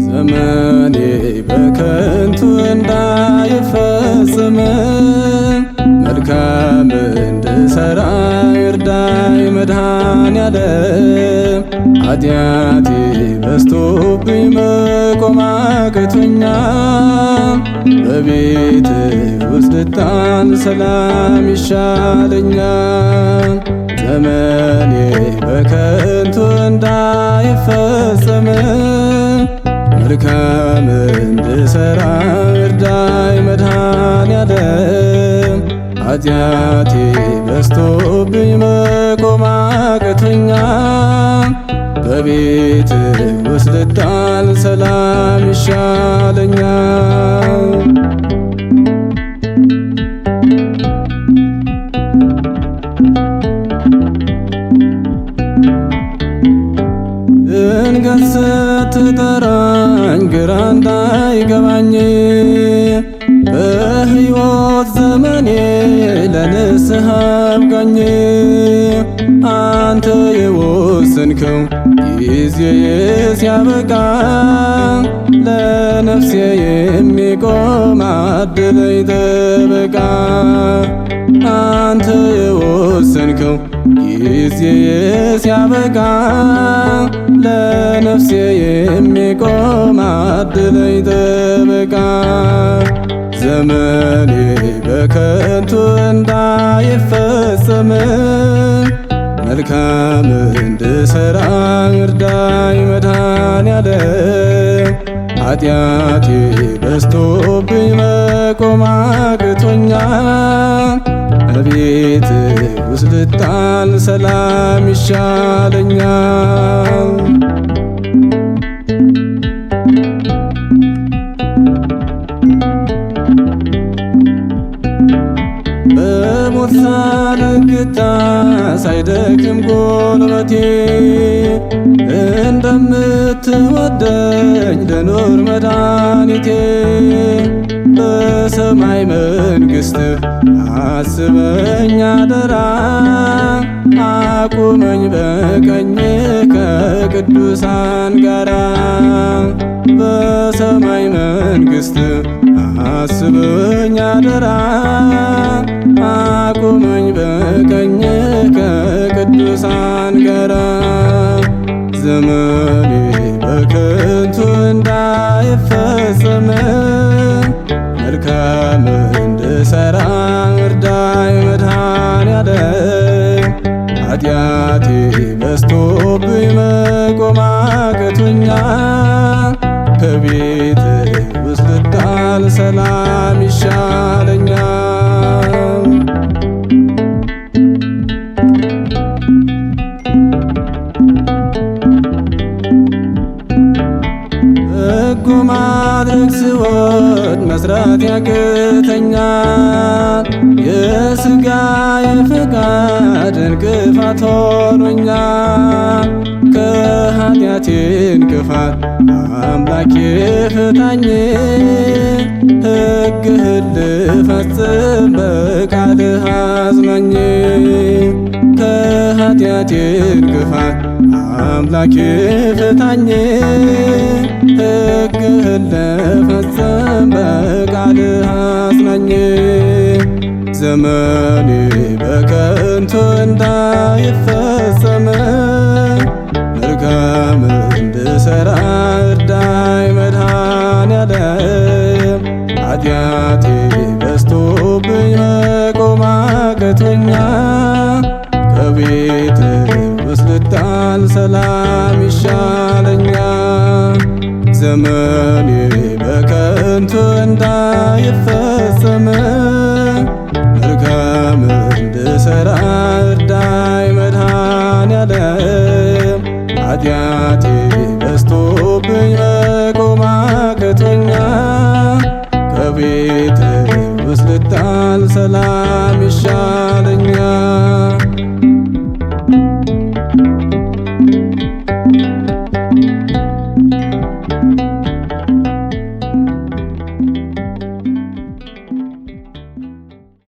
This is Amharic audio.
ዘመኔ በከንቱ እንዳይፈጽም መልካም እንድሠራ እርዳኝ መድኃኔዓለም። ኃጢአቴ በዝቶብኝ መቆም አቅቶኛል። በቤትህ ውስጥ ልጣል ሰላም ይሻለኛል። ዘመኔ በከንቱ እንዳይፈጽም መልካም እንድሠራ እርዳኝ መድኃኔዓለም። ኃጢአቴ በዝቶብኝ መቆም አቅቶኛል። በቤትህ ውስጥ ልጣል ሰላም ይሻለኛል። ድንገት ስትጠራኝ ግራ እንዳይገባኝ በሕይወት ዘመኔ ለንስሐ አብቃኝ። አንተ የወሰንከው ጊዜ ሲያበቃ ለነፍሴ የሚቆም አድለኝ ጠበቃ። አንተ የወሰንከው ጊዜ ሲያበቃ ለነፍሴ የሚቆም አድለኝ ጠበቃ። ዘመኔ በከንቱ እንዳይፈጸም መልካም እንድሠራ እርዳኝ መድኃኔዓለም። ኃጢአቴ በዝቶብኝ መቆም አቅቶኛል። በቤትህ ውስጥ ልጣል ሰላም ይሻለኛል። በሞት ሳልገታ ሳይደክም ጉልበቴ እንደምትወደኝ ልኑር መድኃኒቴ። በሰማይ መንግሥትህ አስበኝ አደራ፣ አቁመኝ በቀኝህ ከቅዱሳን ጋራ። በሰማይ መንግሥትህ አስበኝ አደራ፣ አቁመኝ በቀኝህ ከቅዱሳን ጋራ። ዘመኔ በከንቱ እንዳይፈጸም መልካም እንድሠራ እርዳኝ መድኃኔዓለም። ኃጢአቴ በዝቶብኝ መቆም አቅቶኛል። ከቤትህ ውስጥ ልጣል ሰላም ይሻለኛል። በጎ ማድረግ ስወድ መስራት ያቅተኛል። የሥጋዬ ፈቃድ እንቅፋት ሆኖኛል። ከኃጢአቴ እንቅፋት አምላኬ ፍታኝ፣ ሕግህን ልፈጽም በቃልህ አጽናኝ። ከኃጢአቴ እንቅፋት አምላኬ ፍታኝ፣ ሕግህን ልፈጽም በቃልህ አጽናኝ። ዘመኔ በከንቱ እንዳይፈጸም መልካም እንድሠራ እርዳኝ መድኃኔዓለም። ኃጢአቴ በዝቶብኝ መቆም አቅቶኛል። ከቤትህ ውስጥ ልጣል ሰላም ይሻለኛል። ዘመኔ በከንቱ እንዳይፈጸም መልካም እንድሠራ እርዳኝ መድኃኔዓለም። ኃጢአቴ በዝቶብኝ መቆም አቅቶኛል። ከቤትህ ውስጥ ልጣል ሰላም ይሻለኛል። ይሁን።